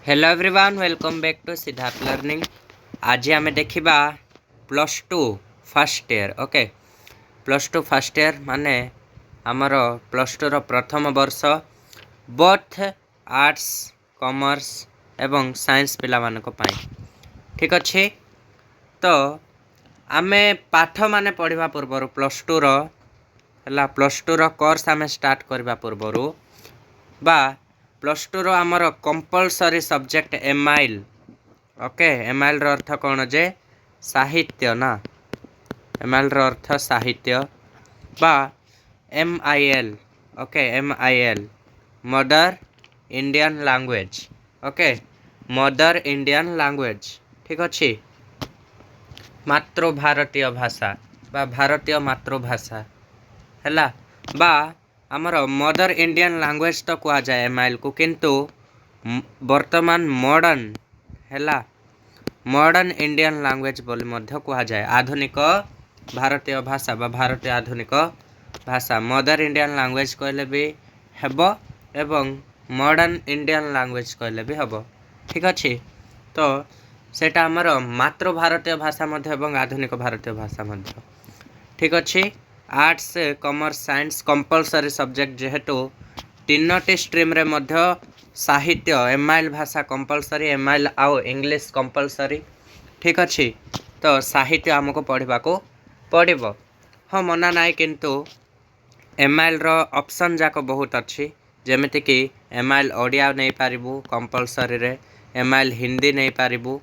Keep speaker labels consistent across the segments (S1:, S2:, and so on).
S1: Hello everyone welcome back to Siddharth learning. आज आम देखा +2 first year. Okay, +2 first year माने आमर +2 रो प्रथम वर्ष बोथ आर्ट्स कॉमर्स एवं साइंस पिला मानक पाई। ठीक अच्छे, तो आमे पाठ माने पढ़ा पूर्वर +2 रो हला +2 रो कोर्स आमे स्टार्ट करबा पूर्वर बा +2 रो आमर compulsory subject MIL. Okay, MIL रो अर्थ कौन जे साहित्य ना, एमआईएल रो अर्थ साहित्य बा MIL. Okay, MIL mother Indian language. Okay, mother Indian language. ठीक अच्छे, मातृ भारतीय भाषा बा भारतीय मातृभाषा हैला बा आमर मदर इंडियन लैंग्वेज तो कह जाए एमआईएल को, किंतु वर्तमान मॉडर्न हैला मॉडर्न इंडियन लैंग्वेज बोली मध्य कह जाए। आधुनिक भारतीय भाषा बा भारतीय आधुनिक भाषा मदर इंडियन लैंग्वेज कहले भी हेबो एवं मॉडर्न इंडियन लैंग्वेज कहले भी हेबो। ठीक अच्छे, तो सेटा आमर मातृ भारतीय भाषा मध्य एवं आधुनिक भारतीय भाषा मध्य। ठीक अच्छे, arts commerce science compulsory subject जेहेतु तीनोटी स्ट्रीम रे मध्य साहित्य एमआईएल भाषा कंपलसरी, एमआईएल आउ इंग्लिश कंपलसरी। ठीक अच्छे, तो साहित्य आमको पढ़ा को पड़ो। हाँ मना ना, किंतु एमआईएल रो ऑप्शन जाक बहुत अच्छी, जेमिति कि एमआईएल ओडिया नहीं पारिबू कंपलसरी रे, एमआईएल हिंदी नहीं पारिबू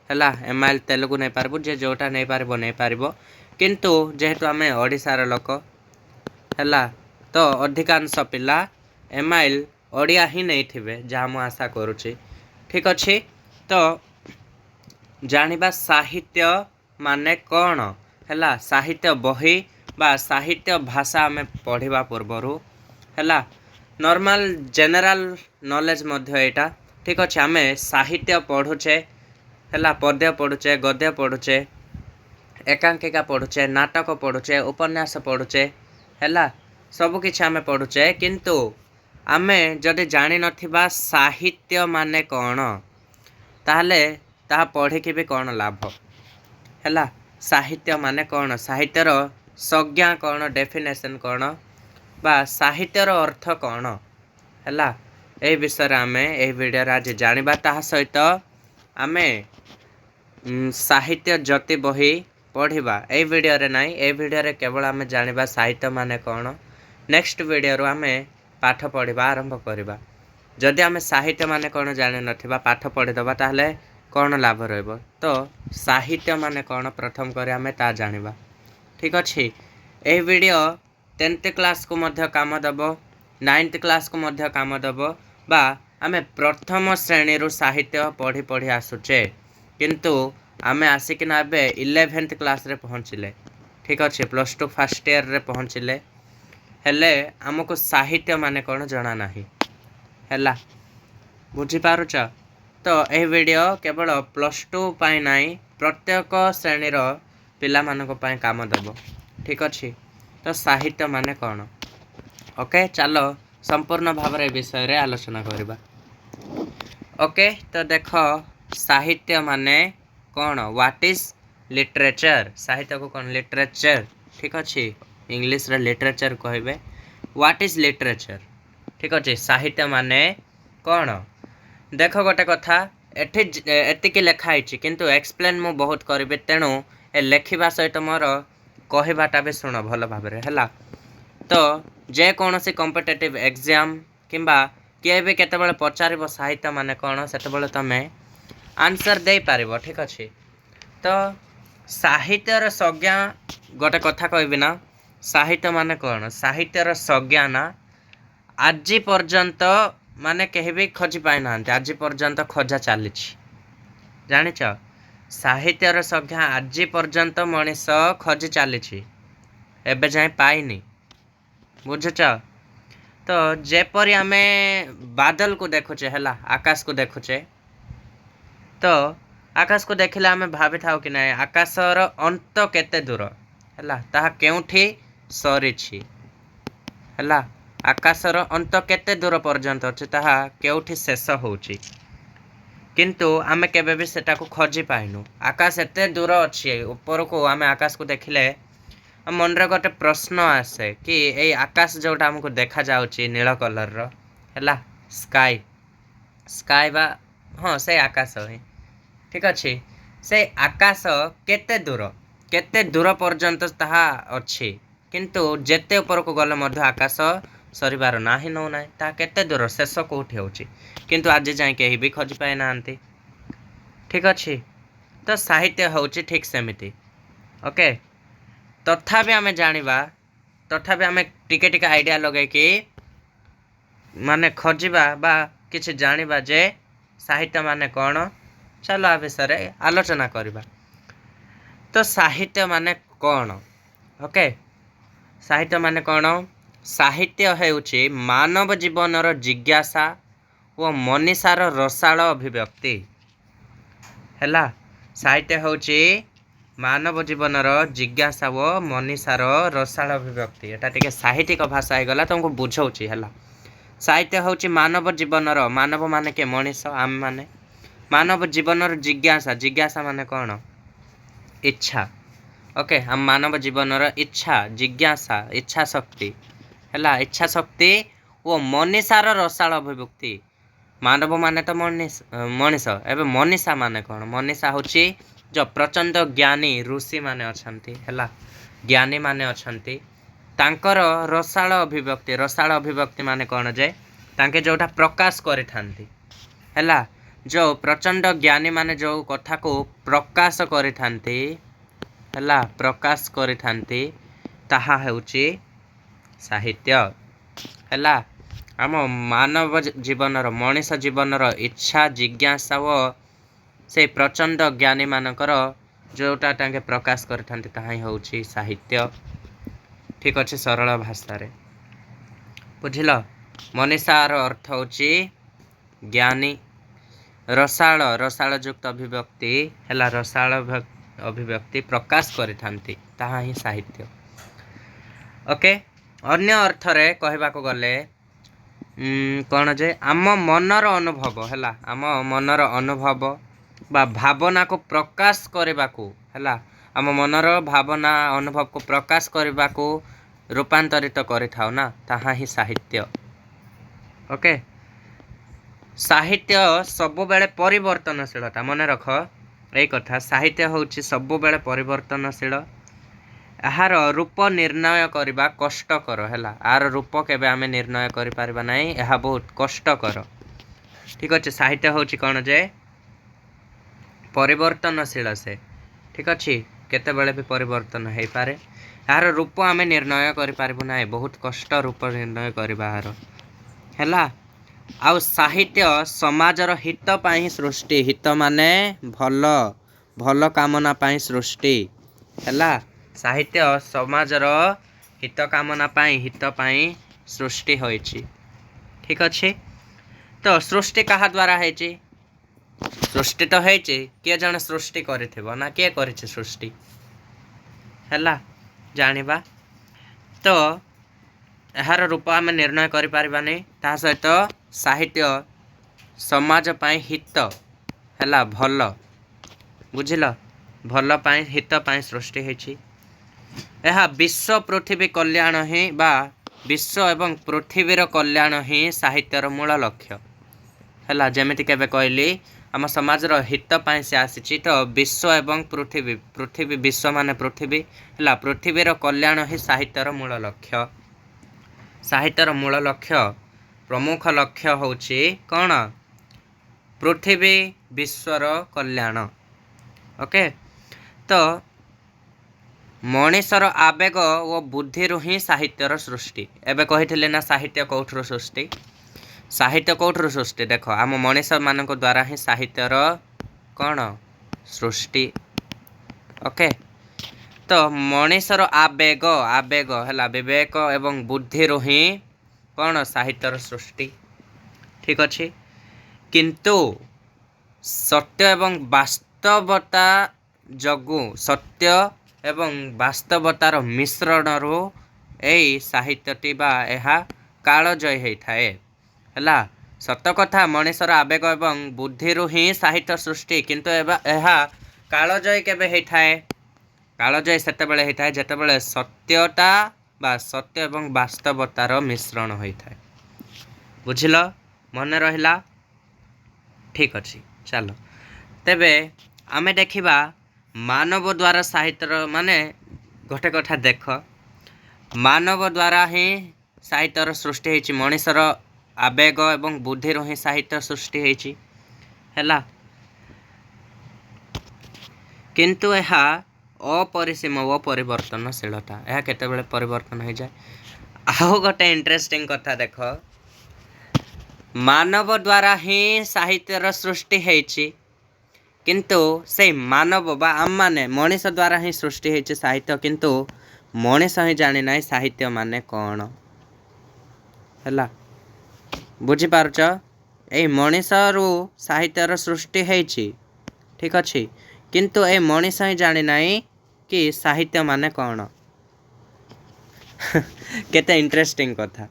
S1: हैला, एमआईएल तेलुगु नहीं पारिबू, जे जोटा नहीं पारिबो नहीं पारिबो। किंतु जेहेतु आमे ओडिशार लोक हैला, तो अधिकांश पिला एमआईएल ओडिया ही नहीं थिबे जहाँ मु आशा करुछि। ठीक अच्छे, तो जानिबा साहित्य माने कौन हैला, साहित्य बही बा साहित्य भाषा आमे पढ़िबा पूर्वरु हैला नॉर्मल जनरल नॉलेज मध्य एटा। ठीक अच्छे, आमे साहित्य पढ़ुचे हैला, पद्य पढ़ुचे, गद्य पढ़ुचे, एकांकिका पढ़ुचे, नाटक पढ़ुचे, उपन्यास पढ़ुचे हैला, सब किछि आमे पढ़ुचे। किंतु आमे जदि जानि नथिबा साहित्य माने कौन ताहले ताहा पढ़िकी भी कौन लाभ हैला। साहित्य माने कौन, साहित्यर संज्ञा कौन, डेफिनेशन कौन बा साहित्यर अर्थ कौन हैला, ए विषय आमे ए वीडियो आज जानिबा। ताहा सहित आमे साहित्य ज्योति बही पढ़िबा ए वीडियो रे नहीं, ए वीडियो रे केवल आमे जानिबा साहित्य माने कौन। नेक्स्ट वीडियो रो आमे पाठ पढ़िबा आरंभ करिबा। जदि आमे साहित्य माने कौन जानि नथिबा पाठ पढ़ि दबा ताहले कौन लाभ रहइबो, तो साहित्य माने कौन प्रथम करे आमे ता जानिबा। ठीक अछि, ए वीडियो 10th क्लास को मध्य काम दबो, 9th क्लास को मध्य काम दबो बा आमे प्रथम श्रेणी रो साहित्य पढ़ी पढ़ी आसुचे, किंतु आमे आसिकिना एबे 11th क्लास रे पहुँचिले। ठीक अच्छे, +2 फर्स्ट ईयर रे पहुँचिले हेले आमको साहित्य माने कौन जना नाही हैला, बुझी पारुच। तो यह वीडियो केवल +2 पाई नहीं, प्रत्येक श्रेणी रो पिला मानक पाई काम दबो। ठीक अच्छे, तो साहित्य माने कौन। ओके, चलो संपूर्ण भाव रे विषय रे आलोचना करिबा। ओके, तो देखो साहित्य माने कौन, व्हाट इज लिटरेचर। साहित्य को कौन लिटरेचर। ठीक अच्छे, इंग्लिश रे लिटरेचर कहबे, व्हाट इज लिटरेचर। ठीक अच्छे, साहित्य माने कौन। देख गोटे कथा एतिकी लेखाई, किंतु एक्सप्लेन मु बहुत करी, तेणु ए लेखिबा सहित मोर कहबाटा भी शुण भल भाव है। तो जे कौन सी कॉम्पिटिटिव एग्जाम किंबा किए भी केतबेले पचारिबो साहित्य माने कौन, सेतबेले तमे आंसर दे पारिबो। ठीक अच्छे, तो साहित्यर संज्ञा गोटे कथा कहबी ना, साहित्य माने कौन, साहित्यर संज्ञा ना आज पर्यंत माने कहीं भी खोजी पाई ना, आज पर्यंत खोजा चली जानिच। साहित्यर संज्ञा आज पर्यंत मनीष खोजी चली एबे जाए पाइनी, बुझुच। तो जेपरी आमे बादल को देखुचे हैला, आकाश को देखुचे, तो आकाश को देखिले आमे भाभी थाउ कि नहीं आकाशर अंत केते दूर हैला, ताहा केउठी सरीछि हैला, आकाशर अंत केते दूर पर्यंत अछि ताहा केउठी शेष होउछि। किंतु आमे केबे भी सेटा को खोजी पाइनु आकाश एते दूर अछि ऊपर को आमे आकाश को देखिले मन रे गोटे प्रश्न आसे कि ए आकाश जोटा हमको देखा जाउची नील कलर रो हैला स्काई स्काई बा हाँ से आकाश है ठीक अच्छे से आकाश केते दूर पर्यंत ताहा अच्छी किंतु जेते ऊपर को गले मध्य आकाश सरीबार ना ही नौ ना ता केते दूर शेष कोठी होची किंतु आज जाए कहीं भी खोज पाए नांती ठीक अच्छे तो साहित्य होची ठीक सेमिति ओके तथापि आमे जानिबा तथापि आमे टिके टिके आइडिया लगे कि माने खोजिबा बा किछि जानिबा जे साहित्य माने कौन चलो आ विषय आलोचना करबा तो साहित्य माने कौन ओके साहित्य माने कौन साहित्य हेउछि मानव जीवनर जिज्ञासा और मनीषार रसाल अभिव्यक्ति हैला साहित्य हेउछि मानव जीवनर जिज्ञासा और मनीषार रसाल अभिव्यक्ति एटा टिके साहित्यिक भाषा हे गला तुमको बुझौछि हैला साहित्य होची मानव जीवनर मानव माने के मनीष आम माने मानव जीवनर जिज्ञासा जिज्ञासा माने कौन इच्छा ओके हम मानव जीवनर इच्छा जिज्ञासा इच्छा शक्ति हैला इच्छा शक्ति वो मनीषार रसाल अभिव्यक्ति मानव माने तो मनीष एवं मनीषा माने कौन मनीषा होची जो प्रचंड ज्ञानी ऋषि माने अछंती हैला ज्ञानी माने अछंती तांकर रसाल अभिव्यक्ति माने कौन जे तांके जोटा प्रकाश करि थांती हैला जो प्रचंड ज्ञानी माने जो कथा को प्रकाश करि थांती हैला प्रकाश करि थांती ताहा हेउची साहित्य हैला आम मानव जीवनर मनीष जीवनर इच्छा जिज्ञासा व से प्रचंड ज्ञानी मानकर जोटा तांके प्रकाश करि थांती ताहा हेउची साहित्य ठीक अच्छे सरल भाषा रे बुझिल मनीषार अर्थ होची ज्ञानी रसाल रसाल युक्त अभिव्यक्ति हैला रसाल अभिव्यक्ति प्रकाश करि थांती ताहा ही साहित्य ओके अन्य अर्थ रे कहबा को गले कोन जे आम मनर अनुभव हैला आम मनर अनुभव बा भावना को प्रकाश करबा को हैला आम मनर भावना अनुभव को प्रकाश करबा को रूपांतरित करि थाउ ना ताहा ही साहित्य ओके साहित्य सब बेले परिवर्तनशीलता मने रख ए कथा साहित्य होची सब बेले परिवर्तनशील आहार रूप निर्णय करबा कष्टकर हैला आर रूप केबे आमे निर्णय करि पारबा नै एहा बहुत कष्टकर ठीक अछि साहित्य होची कोन जे परिवर्तनशील से ठीक अछि केते बेले भी परिवर्तन हे पारे यार रूप आम निर्णय करूँ ना बहुत कष्ट रूप निर्णय करार है आउ साहित्य समाजर हित पाई सृष्टि हित माने भल भल कामना पाई सृष्टि है साहित्य समाजर हित कामना पाई सृष्टि होइछि ठीक अच्छे तो सृष्टि कहा द्वारा है सृष्टि तो है किए जन सृष्टि करिथिबो ना किए करिछि सृष्टि हैला जानिबा तो यार रूप आम निर्णय करि पारिबा नै ता सहित साहित्य समाज पाई हित हैला भल बुझिल भल पाई हित पाई सृष्टि होइछि यह विश्व पृथ्वी कल्याण ही बा विश्व एवं पृथ्वीर कल्याण ही साहित्यर मूल लक्ष्य हैला जेमिति केबे कहली आम समाजर हित पाई से आसी तो विश्व एवं पृथ्वी पृथ्वी विश्व माने पृथ्वी है पृथ्वीर कल्याण ही साहित्यर मूल लक्ष्य साहित्यर मूल लक्ष्य प्रमुख लक्ष्य होची कौन पृथ्वी विश्वर कल्याण ओके तो मनीषर आवेग और बुद्धि ही साहित्यर सृष्टि एबे कहिथिले ना साहित्य कौठर सृष्टि साहित्य कौठर सृष्टि देख आम मनीष मान द्वारा ही साहित्यर कौन सृष्टि ओके तो मनीषर आवेग आवेग है विवेक एवं बुद्धि ही कौन साहित्यर सृष्टि ठीक अच्छे किंतु सत्य एवं वास्तवता जगु सत्य एवं वास्तवतार मिश्रण रो साहित्यटी बा एहा कालजय होता है ସତ କଥା ମଣିଷର ଆବେଗ ଏବଂ ବୁଦ୍ଧିରୁ ହିଁ ସାହିତ୍ୟ ସୃଷ୍ଟି, କିନ୍ତୁ ଏହା କାଳଜୟୀ କେବେ ହେଇଥାଏ? କାଳଜୟୀ ସେତେବେଳେ ହେଇଥାଏ ଯେତେବେଳେ ସତ୍ୟତା ବା ସତ୍ୟ ଏବଂ ବାସ୍ତବତାର ମିଶ୍ରଣ ହୋଇଥାଏ। ବୁଝିଲ? ମନେ ରହିଲା? ଠିକ୍ ଅଛି, ଚାଲ ତେବେ ଆମେ ଦେଖିବା ମାନବ ଦ୍ୱାରା ସାହିତ୍ୟର ମାନେ ଗୋଟେ କଥା ଦେଖ, ମାନବ ଦ୍ୱାରା ହିଁ ସାହିତ୍ୟର ସୃଷ୍ଟି ହେଇଛି। ମଣିଷର ଆବେଗ ଏବଂ ବୁଦ୍ଧିରୁ ହିଁ ସାହିତ୍ୟ ସୃଷ୍ଟି ହେଇଛି ହେଲା। କିନ୍ତୁ ଏହା ଅପରିସୀମ ଓ ପରିବର୍ତ୍ତନଶୀଳତା, ଏହା କେତେବେଳେ ପରିବର୍ତ୍ତନ ହେଇଯାଏ। ଆଉ ଗୋଟେ ଇଣ୍ଟରେଷ୍ଟିଂ କଥା ଦେଖ, ମାନବ ଦ୍ୱାରା ହିଁ ସାହିତ୍ୟର ସୃଷ୍ଟି ହେଇଛି, କିନ୍ତୁ ସେଇ ମାନବ ବା ଆମମାନେ ମଣିଷ ଦ୍ୱାରା ହିଁ ସୃଷ୍ଟି ହେଇଛି ସାହିତ୍ୟ, କିନ୍ତୁ ମଣିଷ ହିଁ ଜାଣିନାହିଁ ସାହିତ୍ୟ ମାନେ କ'ଣ ହେଲା। ବୁଝିପାରୁଛ? ଏଇ ମଣିଷରୁ ସାହିତ୍ୟର ସୃଷ୍ଟି ହେଇଛି, ଠିକ୍ ଅଛି, କିନ୍ତୁ ଏ ମଣିଷ ହିଁ ଜାଣିନାହିଁ କି ସାହିତ୍ୟ ମାନେ କ'ଣ। କେତେ ଇଣ୍ଟରେଷ୍ଟିଂ କଥା,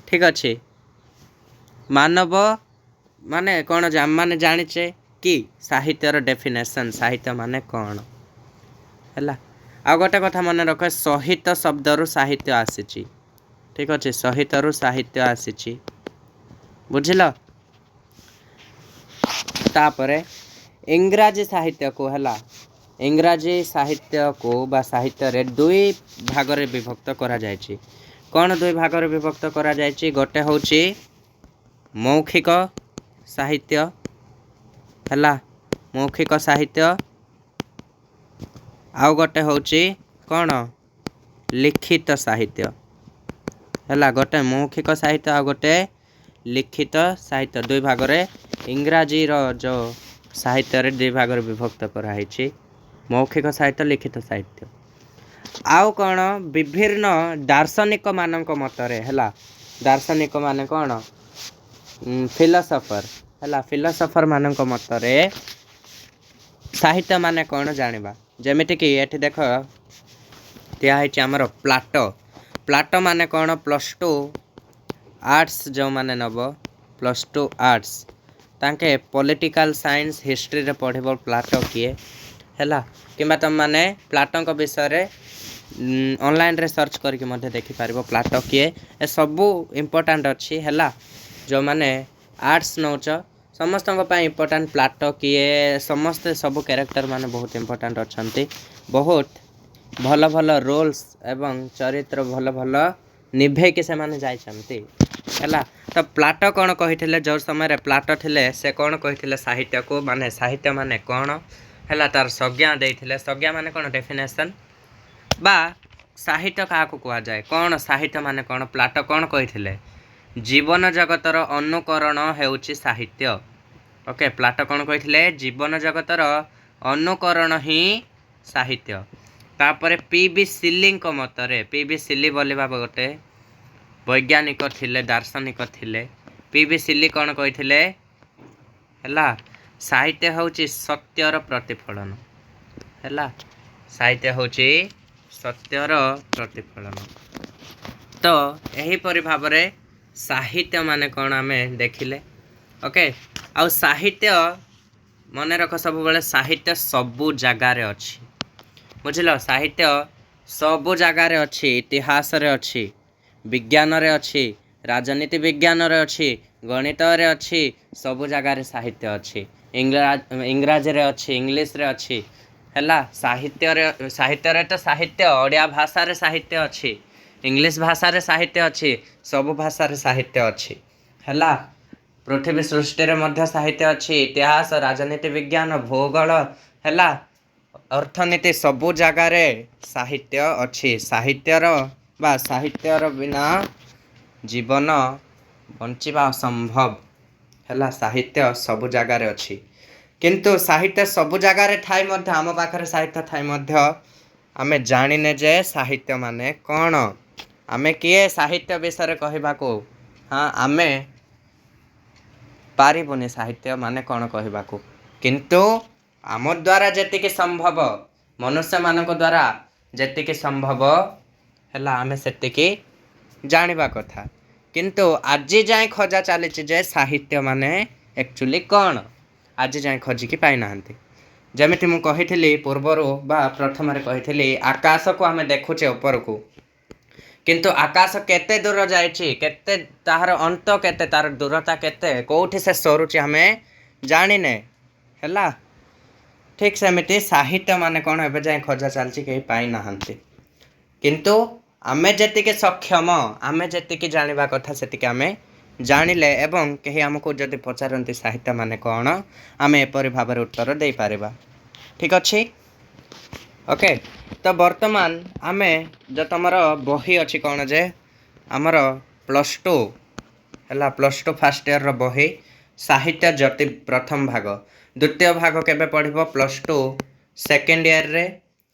S1: ଠିକ୍ ଅଛି। ମାନବ ମାନେ କ'ଣ ଯେ ଆମମାନେ ଜାଣିଛେ କି ସାହିତ୍ୟର ଡେଫିନେସନ୍, ସାହିତ୍ୟ ମାନେ କ'ଣ ହେଲା। ଆଉ ଗୋଟେ କଥା ମନେ ରଖ, ସହିତ ଶବ୍ଦରୁ ସାହିତ୍ୟ ଆସିଛି, ଠିକ୍ ଅଛି, ସହିତରୁ ସାହିତ୍ୟ ଆସିଛି। ବୁଝିଲ? ତାପରେ ଇଂରାଜୀ ସାହିତ୍ୟକୁ ହେଲା, ଇଂରାଜୀ ସାହିତ୍ୟକୁ ବା ସାହିତ୍ୟରେ ଦୁଇ ଭାଗରେ ବିଭକ୍ତ କରାଯାଇଛି। କ'ଣ ଦୁଇ ଭାଗରେ ବିଭକ୍ତ କରାଯାଇଛି? ଗୋଟେ ହେଉଛି ମୌଖିକ ସାହିତ୍ୟ ହେଲା, ମୌଖିକ ସାହିତ୍ୟ, ଆଉ ଗୋଟେ ହେଉଛି କ'ଣ? ଲିଖିତ ସାହିତ୍ୟ ହେଲା। ଗୋଟେ ମୌଖିକ ସାହିତ୍ୟ ଆଉ ଗୋଟେ ଲିଖିତ ସାହିତ୍ୟ, ଦୁଇ ଭାଗରେ ଇଂରାଜୀର ଯେଉଁ ସାହିତ୍ୟରେ ଦୁଇ ଭାଗରେ ବିଭକ୍ତ କରାହେଇଛି, ମୌଖିକ ସାହିତ୍ୟ, ଲିଖିତ ସାହିତ୍ୟ। ଆଉ କ'ଣ? ବିଭିନ୍ନ ଦାର୍ଶନିକ ମାନଙ୍କ ମତରେ ହେଲା, ଦାର୍ଶନିକ ମାନେ କ'ଣ? ଫିଲୋସଫର ହେଲା, ଫିଲୋସଫର ମାନଙ୍କ ମତରେ ସାହିତ୍ୟ ମାନେ କ'ଣ ଜାଣିବା। ଯେମିତିକି ଏଠି ଦେଖ ଦିଆ ହେଇଛି ଆମର ପ୍ଲାଟୋ। ପ୍ଲାଟୋ ମାନେ କ'ଣ? +2 ଆର୍ଟ୍ସ ଯେଉଁମାନେ ନେବ, +2 ଆର୍ଟ୍ସ, ତାଙ୍କେ ପଲିଟିକାଲ୍ ସାଇନ୍ସ ହିଷ୍ଟ୍ରିରେ ପଢ଼ିବ ପ୍ଲାଟୋ କିଏ ହେଲା। କିମ୍ବା ତୁମମାନେ ପ୍ଲାଟୋଙ୍କ ବିଷୟରେ ଅନଲାଇନ୍ରେ ସର୍ଚ୍ଚ କରିକି ମଧ୍ୟ ଦେଖିପାରିବ ପ୍ଲାଟୋ କିଏ। ଏସବୁ ଇମ୍ପୋର୍ଟାଣ୍ଟ ଅଛି ହେଲା। ଯେଉଁମାନେ ଆର୍ଟ୍ସ ନେଉଛ ସମସ୍ତଙ୍କ ପାଇଁ ଇମ୍ପୋର୍ଟାଣ୍ଟ ପ୍ଲାଟୋ କିଏ, ସମସ୍ତେ ସବୁ କ୍ୟାରେକ୍ଟର ମାନେ ବହୁତ ଇମ୍ପୋର୍ଟାଣ୍ଟ ଅଛନ୍ତି। ବହୁତ ଭଲ ଭଲ ରୋଲ୍ସ ଏବଂ ଚରିତ୍ର ଭଲ ଭଲ ନିଭେଇକି ସେମାନେ ଯାଇଛନ୍ତି ହେଲା। ତ ପ୍ଲାଟୋ କ'ଣ କହିଥିଲେ? ଯେଉଁ ସମୟରେ ପ୍ଲାଟୋ ଥିଲେ ସେ କ'ଣ କହିଥିଲେ ସାହିତ୍ୟକୁ, ମାନେ ସାହିତ୍ୟ ମାନେ କ'ଣ ହେଲା, ତାର ସଂଜ୍ଞା ଦେଇଥିଲେ। ସଂଜ୍ଞା ମାନେ କ'ଣ? ଡେଫିନେସନ୍ ବା ସାହିତ୍ୟ କାହାକୁ କୁହାଯାଏ, କ'ଣ ସାହିତ୍ୟ ମାନେ କ'ଣ? ପ୍ଲାଟୋ କ'ଣ କହିଥିଲେ? ଜୀବନ ଜଗତର ଅନୁକରଣ ହେଉଛି ସାହିତ୍ୟ। ଓକେ, ପ୍ଲାଟୋ କ'ଣ କହିଥିଲେ? ଜୀବନ ଜଗତର ଅନୁକରଣ ହିଁ ସାହିତ୍ୟ। ତାପରେ ପି.ବି. ସିଲିଙ୍କ ମତରେ, ପି.ବି. ସିଲି ବୋଲି ଗୋଟେ ବୈଜ୍ଞାନିକ ଥିଲେ, ଦାର୍ଶନିକ ଥିଲେ। ପି.ବି. ସିଲି କ'ଣ କହିଥିଲେ ହେଲା, ସାହିତ୍ୟ ହେଉଛି ସତ୍ୟର ପ୍ରତିଫଳନ ହେଲା, ସାହିତ୍ୟ ହେଉଛି ସତ୍ୟର ପ୍ରତିଫଳନ। ତ ଏହିପରି ଭାବରେ ସାହିତ୍ୟ ମାନେ କ'ଣ ଆମେ ଦେଖିଲେ। ଓକେ, ଆଉ ସାହିତ୍ୟ ମନେ ରଖ ସବୁବେଳେ, ସାହିତ୍ୟ ସବୁ ଜାଗାରେ ଅଛି। ବୁଝିଲ? ସାହିତ୍ୟ ସବୁ ଜାଗାରେ ଅଛି। ଇତିହାସରେ ଅଛି, ବିଜ୍ଞାନରେ ଅଛି, ରାଜନୀତି ବିଜ୍ଞାନରେ ଅଛି, ଗଣିତରେ ଅଛି, ସବୁ ଜାଗାରେ ସାହିତ୍ୟ ଅଛି। ଇଂରାଜୀରେ ଅଛି, ଇଂଲିଶରେ ଅଛି ହେଲା। ସାହିତ୍ୟରେ ତ ସାହିତ୍ୟ, ଓଡ଼ିଆ ଭାଷାରେ ସାହିତ୍ୟ ଅଛି, ଇଂଲିଶ ଭାଷାରେ ସାହିତ୍ୟ ଅଛି, ସବୁ ଭାଷାରେ ସାହିତ୍ୟ ଅଛି ହେଲା। ପୃଥିବୀ ସୃଷ୍ଟିରେ ମଧ୍ୟ ସାହିତ୍ୟ ଅଛି, ଇତିହାସ, ରାଜନୀତି ବିଜ୍ଞାନ, ଭୂଗୋଳ ହେଲା, ଅର୍ଥନୀତି, ସବୁ ଜାଗାରେ ସାହିତ୍ୟ ଅଛି। ସାହିତ୍ୟର ବିନା ଜୀବନ ବଞ୍ଚିବା ଅସମ୍ଭବ ହେଲା। ସାହିତ୍ୟ ସବୁ ଜାଗାରେ ଅଛି, କିନ୍ତୁ ସାହିତ୍ୟ ସବୁ ଜାଗାରେ ଥାଇ ମଧ୍ୟ, ଆମ ପାଖରେ ସାହିତ୍ୟ ଥାଇ ମଧ୍ୟ ଆମେ ଜାଣିନେ ଯେ ସାହିତ୍ୟ ମାନେ କ'ଣ। ଆମେ କିଏ ସାହିତ୍ୟ ବିଷୟରେ କହିବାକୁ? ହଁ, ଆମେ ପାରିବୁନି ସାହିତ୍ୟ ମାନେ କ'ଣ କହିବାକୁ, କିନ୍ତୁ ଆମ ଦ୍ୱାରା ଯେତିକି ସମ୍ଭବ, ମନୁଷ୍ୟମାନଙ୍କ ଦ୍ୱାରା ଯେତିକି ସମ୍ଭବ ହେଲା, ଆମେ ସେତିକି ଜାଣିବା କଥା। किंतु आज जाए खोजा चली जे साहित्य माने एक्चुअली कौन आज जाए खोजिकी पाई नाहंती। जमिति मु कहिथिली पूर्वरु बा प्रथम कहिथिली आकाश को आमे देखुचे ऊपर को किंतु आकाश केते दूर जाइछि केते तार अंत केते तार दूरता केते कोठी से सरुछि हमें जानिने हैला। ठीक सेमिति साहित्य माने कौन एबे जाए खोजा चलछि केही पाई नाहंती किंतु आमे जेतिके सक्षम आमे जेतिके जानिबा कथा सेतिके आमे जानिले एवं केही हमको जदि पचारंती साहित्य माने कौन आमे एपरि भाबरे उत्तर देई पारिबा। ठीक अछि ओके। तो वर्तमान आमे जो तमर बही अछि कौन जे हमर +2 हैला +2 फर्स्ट ईयर रो बही साहित्य ज्योति प्रथम भाग द्वितीय भाग केबे पढ़िबो +2 सेकंड ईयर रे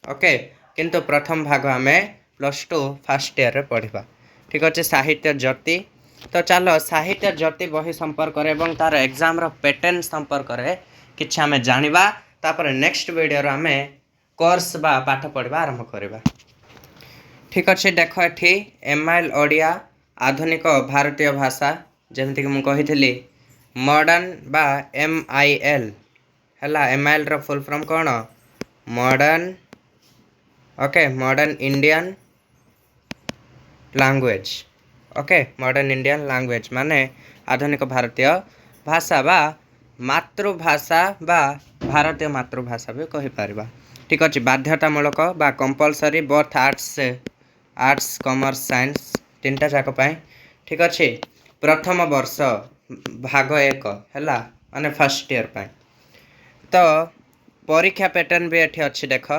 S1: ओके किंतु प्रथम भाग आमे +2 फर्स्ट ईयर रे पढ़िबा। ठीक अछि साहित्य ज्योति। तो चलो साहित्य ज्योति बही संपर्क रे एवं तार एग्जाम रो पैटर्न संपर्क रे किछ आमे जानिबा तापर नेक्स्ट वीडियो रो आमे कोर्स बा पाठ पढ़िबा आरंभ करबा। ठीक अछि देखो एठी एमआईएल ओडिया आधुनिक भारतीय भाषा जेमति कि मु कहिथिली मॉडर्न बा एमआईएल हैला एमआईएल रो फुल फॉर्म कोन modern okay modern Indian language okay modern Indian language माने आधुनिक भारतीय भाषा बा मातृभाषा बा भारतीय मातृभाषा भी कहि पारिबा। ठीक अछि बाध्यतामूलक बा compulsory both arts commerce science तीनटा जाक पाए। ठीक अछि प्रथम वर्ष भाग 1 हैला माने फर्स्ट ईयर पाए। तो परीक्षा पैटर्न भी एठी अछि देख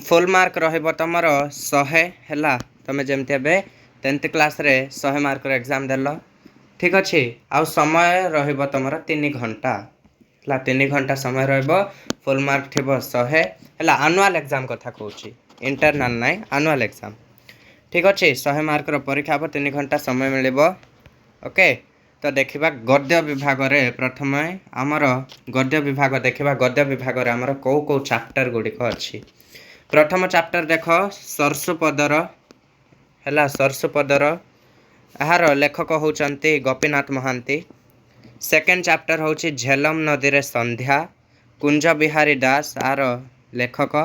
S1: फुल मार्क रहइबो तमर 100 हैला तमे जेमति एबे 10th क्लास रे 100 मार्क रो एग्जाम देलो। ठीक अछि आ समय रहइबो तमर 3 घंटा हैला 3 घंटा समय रहइबो फुल मार्क थिबो 100 हैला एनुअल एग्जाम कथा कहूची इंटरनल नाइ एनुअल एग्जाम। ठीक अछि 100 मार्क रो परीक्षा हो 3 घंटा समय मिलिबो ओके। तो देखिबा गद्य विभाग रे प्रथम हमर गद्य विभाग देखिबा गद्य विभाग रे हमर को को चैप्टर गुडी को अछि। प्रथम चैप्टर देखो सरसुपदर हैला सरसुपदर आहार लेखक होचंती गोपीनाथ महांती। सेकेंड चैप्टर होची झेलम नदी रे संध्या कुंज बिहारी दास आर लेखक।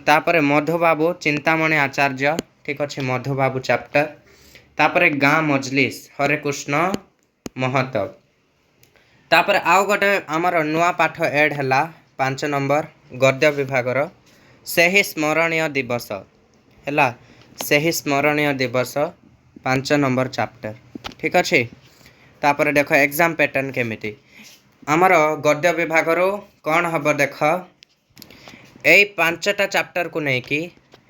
S1: तापरे मधुबाबू चिंतामणि आचार्य ठीक अछि मधुबाबू चैप्टर। तापरे गाँ मजलिस हरे कृष्ण महतो। तापरे आउ गोटे हमर नुआ पाठ ऐड हैला 5 नंबर गद्य विभाग रो सेही स्मरणीय दिवस हैला सेही स्मरणीय दिवस 5 नंबर चैप्टर। ठीक अछि तापरे देखो एग्जाम पैटर्न केमिति हमर गद्य विभाग रो कोन हबो देख एई 5टा चैप्टर को नै कि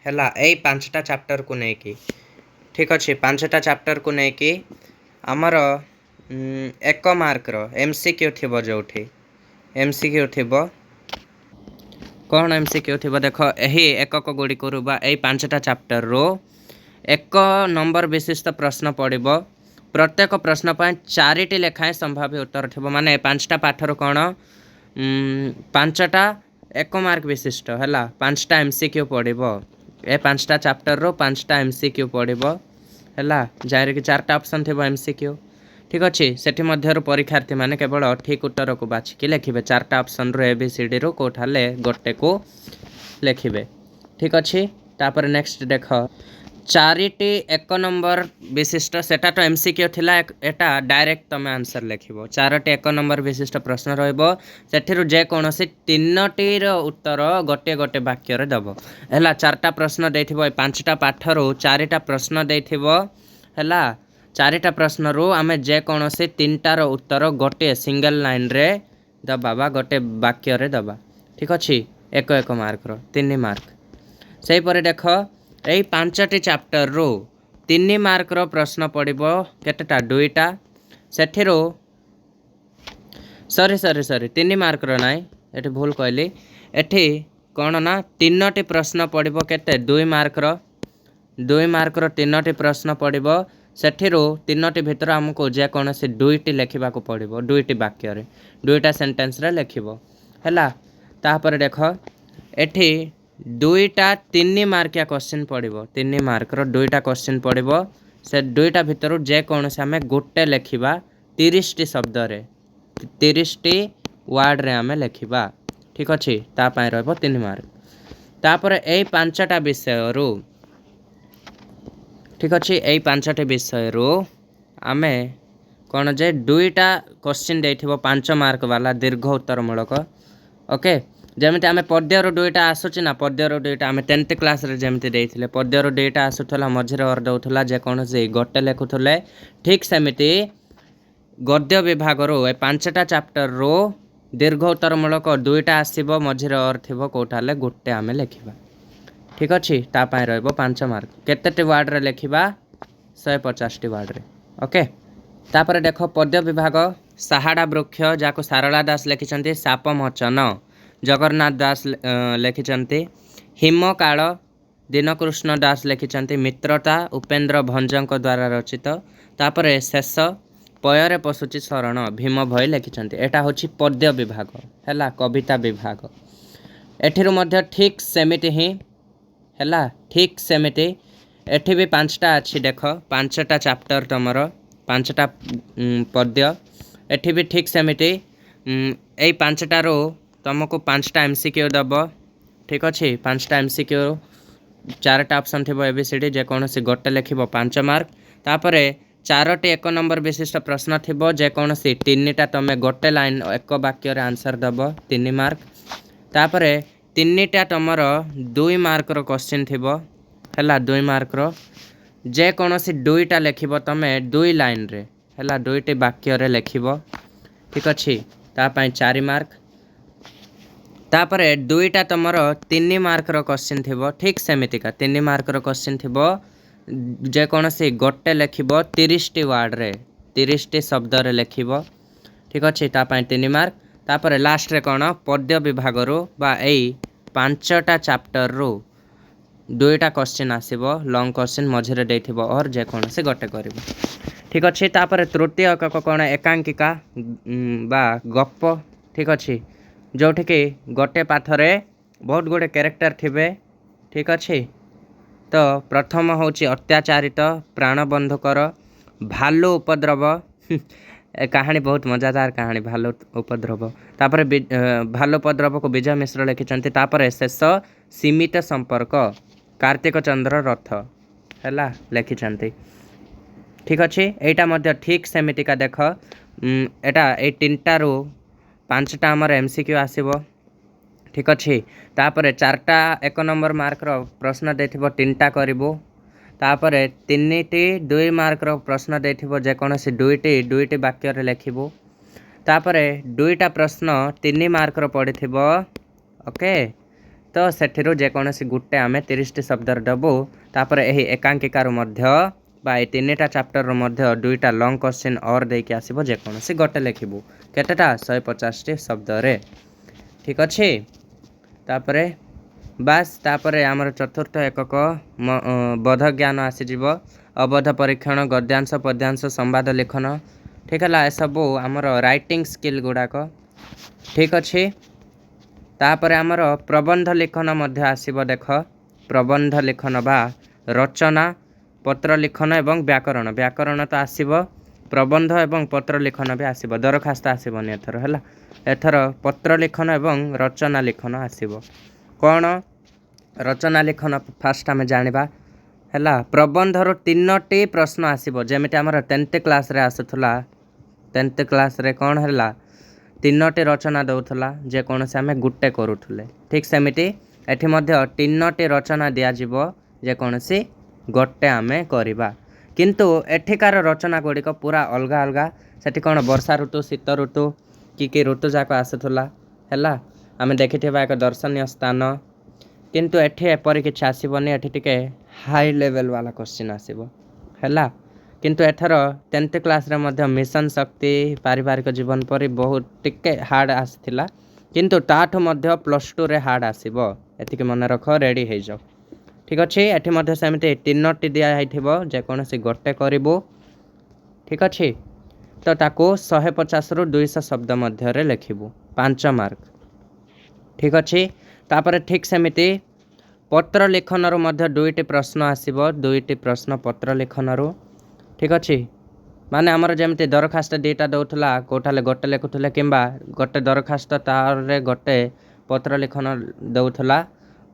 S1: हैला एई 5टा चैप्टर को नै कि ठीक अछि 5टा चैप्टर को नै कि हमर 1 मार्क रो एमसीक्यू थिबो जोठी एमसीक्यू थिबो कोन एमसीक्यू थिबो देखो एही एकक गुडी करूबा एई 5टा चैप्टर रो 1 नंबर विशिष्ट प्रश्न पड़िबो। प्रत्येक प्रश्न पर 4टी लेखाएं संभाव्य उत्तर थिबो माने 5टा पाठ रो कोन 5टा 1 मार्क विशिष्ट हैला 5टा एमसीक्यू पड़िबो ए 5टा चैप्टर रो 5टा एमसीक्यू पड़िबो हैला जारे कि 4टा ऑप्शन थिबो एमसीक्यू। ठीक अछि सेठी मध्य रो परीक्षार्थी माने केवल ठीक उत्तर को बाछि कि लेखिबे 4टा ऑप्शन रो एबीसीडी रो कोठाले गोटे को लेखिबे। ठीक अछि तापर नेक्स्ट देखो 4टी 1 नंबर विशिष्ट सेटा तो एमसीक्यू थिला एटा डायरेक्ट तमे आंसर लेखिबो 4टी 1 नंबर विशिष्ट प्रश्न रहइबो सेठिरु जे कोनोसी 3टी रो उत्तर गोटे गोटे वाक्य रे दबो हैला 4टा प्रश्न देथिबो 5टा पाठ रो 4टा प्रश्न देथिबो हैला 4टा प्रश्न रो आमे जे कोनोसी 3टा रो उत्तर गोटे सिंगल लाइन रे दबा बा गोटे वाक्य रे दबा। ठीक अछि 1 मार्क रो 3 मार्क सेही परे देखो एई 5टी चैप्टर रो 3 मार्क रो प्रश्न पड़िबो केतेटा 2टा सेठिरो सॉरी 3 मार्क रो नाइ एठी भूल कहली एठी कोन ना 3टी प्रश्न पड़िबो केते 2 मार्क रो 3टी प्रश्न पड़िबो सेठिरो 3टी भितर हमको जे कोनोसी 2टी लेखिबा को पड़िबो 2टी वाक्य रे 2टा सेंटेंस रे लेखिबो हैला। तापर देखो एठी 2टा 3 मार्किया क्वेश्चन पड़िबो 3 मार्क रो 2टा क्वेश्चन पड़िबो से दुईटा भितर जेकोसी आम गोटे लिखा 30टी शब्द 30टी वार्ड रे आम लिखा ठीक अच्छे तापाई रही 3 मार्क। तापर यही 5टा विषय ठीक अच्छे यही 5टी विषय आम कौन जे 2टा क्वेश्चन दे 5 मार्क वाला दीर्घ उत्तरमूलक ओके जमी आम पद्यर 2टा आसूँ ना पद्यर 2टा आम 10th क्लास रे जमी देते पद्यर 2टा आसूला मझे और दौला जेकोसी गोटे लिखुले ठीक सेमती गद्य विभाग ए 5टा चैप्टर दीर्घ उत्तरमूलक 2टा आसब मझे और थी कौटा गोटे आम लिखा ठीक अच्छे तापाई रही 5 मार्क केते वार्ड रे लिखा 150टी वार्ड रे ओके। तापर देख पद्य विभाग साहाड़ा वृक्ष जहाँ सारला दास लिखिं साप मोचन जगन्नाथ दास लिखिं हिमकाल दीनकृष्ण दास लिखिं मित्रता उपेन्द्र भंजक द्वारा रचित तापर शेष पୟରେ पशुची शरण भीम भई लिखिं एटा हूँ पद्य विभाग है कविता विभाग एठिरु मध्य ठीक सेमिति ही है ठीक सेमिति एठी भी 5टा अच्छी देख 5टा चैप्टर तुमर 5टा पद्य एठी भी ठीक सेमिति यही 5टारू तुमको 5टा MCQ दब ठीक अच्छे 5टा MCQ 4टा ऑप्शन थी ABCD जेकोसी गोटे लिख 5 मार्क तापर 4टी 1 नंबर विशिष्ट प्रश्न थी जेकोसी 3टा तुम गोटे लाइन एक वाक्य आंसर दब 3 मार्क तापर 3टा तुमर 2 मार्क क्वेश्चन थी है 2 मार्क जेकोसी 2टा लिख तुम 2 लाइन रे है 2टी वाक्य लिख ठीक अच्छे तापाई 4 मार्क तापर 2टा तुमर 3 मार्क क्वेश्चन थी ठीक सेमितिका 3 मार्क क्वेश्चन थी जेकोसी गोटे लिख 30टी वार्ड रे 30टी शब्द रे लिख ठीक अच्छे तापाई 3 मार्क तापर लास्ट रे कौन पद्य विभाग बा यही 5टा चैप्टर 2टा क्वेश्चन आसब लॉन्ग क्वेश्चन मझे देथिब और जेकोसी गोटे कर ठीक अच्छे तापर तृतीय एकक कौन एकांकिका बा गप ठीक अच्छे जोठी कि गोटे पाथरे बहुत गुड़े कैरेक्टर थे ठीक अच्छे तो प्रथम हूँ अत्याचारित प्राणबंधुकर भालू उपद्रव कहानी बहुत मजादार कहानी भालू उपद्रव तापर भालू उपद्रव को विजय मिश्र लिखिं तापर शेष सीमित संपर्क कार्तिक चंद्र रथ है लिखिं ठीक अच्छे यहाँ ठीक सेमितिका देख एटा ये 3टारू 5टा आमर MCQ आसब ठीक अच्छे तापर 4टा 1 नंबर मार्क प्रश्न दे 3टा करूँ तापर 3टी 2 मार्क प्रश्न दे जेकोसी 2टी वाक्य लिखबू तापर 2टा प्रश्न 3 मार्क पड़ी ओके तो सेठिरु जेकोसी गोटे आम 30टी शब्द दबू तापर यही एकांकिकार बा 3टा चैप्टर मध्य 2टा लॉन्ग क्वेश्चन और देकी आसीबो जेकोसी गोटे लिखबू केतेटा 150टी शब्द रे ठीक अच्छे तापरे बास तापरे आमर चतुर्थ एकक बोध ज्ञान आसीजिव अवध परीक्षण गद्यांश पद्यांश संवाद लेखन ठीक है सबू आमर राइटिंग स्किल गुड़ाक ठीक अच्छे तापर आमर प्रबंध लिखन मध्य आसीबो देख प्रबंध लिखन बा रचना पत्र लिखन एवं व्याकरण व्याकरण तो आसीबो प्रबंध एवं पत्र लिखन भी आसीबो दरखास्त आसीबोनी एथर है एथर पत्र लिखन एवं रचना लिखन आसीबो कौन रचना लिखन फास्ट आम जानिबा है प्रबंधर 3टी प्रश्न आसीबो जेमिति आमर 10th क्लास रे आसुथला 10th क्लास रे कौन है 3टी रचना दौथला जेकोसी आम गुटे करूथुले ठीक सेमिति एठी मध्य 3टी रचना दियाजिबो जेकोसी गोटे आमे करिबा किंतु एठिकार रचना गुड़िक पूरा अलग अलग सेठी कौन वर्षा ऋतु शीत ऋतु कि ऋतु जाक आसुथला है आम देखिथिबा एक दर्शनीय स्थान किंतु एठी एपरि किछि आसीबोनी एठी टिके हाई लेवल वाला क्वेश्चन आसीबो है किंतु एथर 10th क्लास रे मध्य मिशन शक्ति पारिवारिक जीवन परि बहुत टिके हार्ड आसीथिला किंतु ताठो मध्य +2 रे हार्ड आसीबो एतिके मन रख रेडी हो जाओ ठीक अच्छे एठी मध्य सेमती 3टी दिया जेकोसी गोटे करूँ ठीक अच्छे तो ताको 150 रु 200 शब्द मध्य लिखबू 5 मार्क ठीक अच्छे तापर ठीक सेमिति पत्र लिखन मध्य 2टी प्रश्न आसीबो 2टी प्रश्न पत्र लिखन ठीक अच्छे माने आमर जमी दरखास्त दुईटा दौला कौटाले गोटे लिखुले कि गोटे दरखास्त तारे गोटे पत्र लिखन दौला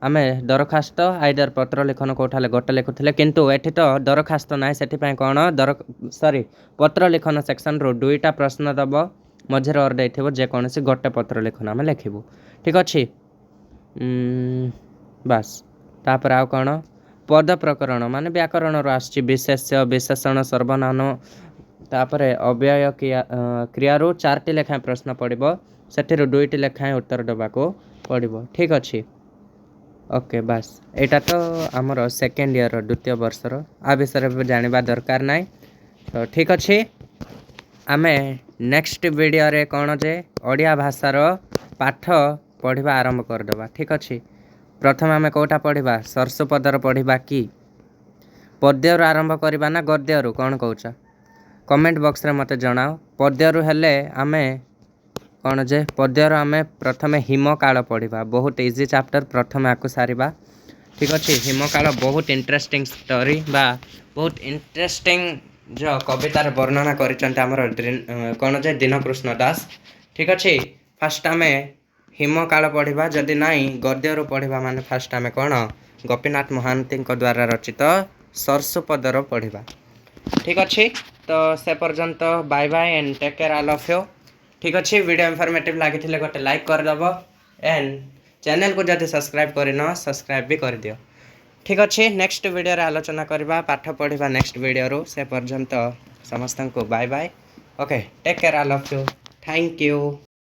S1: आम दरखास्त आइदर पत्र लिखन कौटाले गोटे लिखुले किंतु एठी तो दरखास्त ना से कौन सॉरी पत्र लिखन सेक्शन रू दुईटा प्रश्न दब मझे और देथिबो जेकोसी गोटे पत्र लिखन आम लिखिबू ठीक अच्छे बास तापर आउ कौन पद प्रकरण माने व्याकरण आसछि विशेष्य विशेषण सर्वनाम तापर अव्यय क्रियारू 4टी लेखाएं प्रश्न पड़ो से दुईटी लेखाएं उत्तर देवाको पड़ो ठीक अच्छे ओके बास यहाँ तो आमर सेकेंड ईयर द्वितीय वर्षर आ विषय जानवा दरकार ना तो ठीक अच्छे आम नेक्स्ट वीडियो रे कौन जे ओडिया भाषार पाठ पढ़ा आरंभ करदे ठीक अच्छे प्रथम आम कौटा पढ़ा सरसुपदर पढ़ा कि पद्यरू आरंभ करवा ना गद्यरू कौन कौच कमेंट बॉक्स रे मते जनाओ पद्यरू हेले आमे कौन जे पद्यरू आमे प्रथमे हिमकाल पढ़ा बहुत इजी चैप्टर प्रथम आकु सारिबा ठीक अच्छे हिमकाल बहुत इंटरेस्टिंग स्टोरी बा बहुत इंटरेस्टिंग जो कवितार वर्णना कर कौन जे दीनकृष्ण दास ठीक अच्छे फास्ट आमे हिमकाल पढ़ा जदि नाई गद्यरू पढ़ा माने फास्ट आमे कौन गोपीनाथ महांती द्वारा रचित सरसुपदर पढ़ा ठीक अच्छे तो से पर्यंत bye bye and take care all of you ठीक अच्छे वीडियो इनफॉर्मेटिव लगी गोटे लाइक करदेव एंड चैनल को जब सब्सक्राइब करन सब्सक्राइब भी कर दियो ठीक अच्छे नेक्स्ट वीडियो रे आलोचना करबा पाठ पढ़ा नेक्स्ट वीडियो रो से पर्यंत समस्त को bye bye okay take care all of you thank you.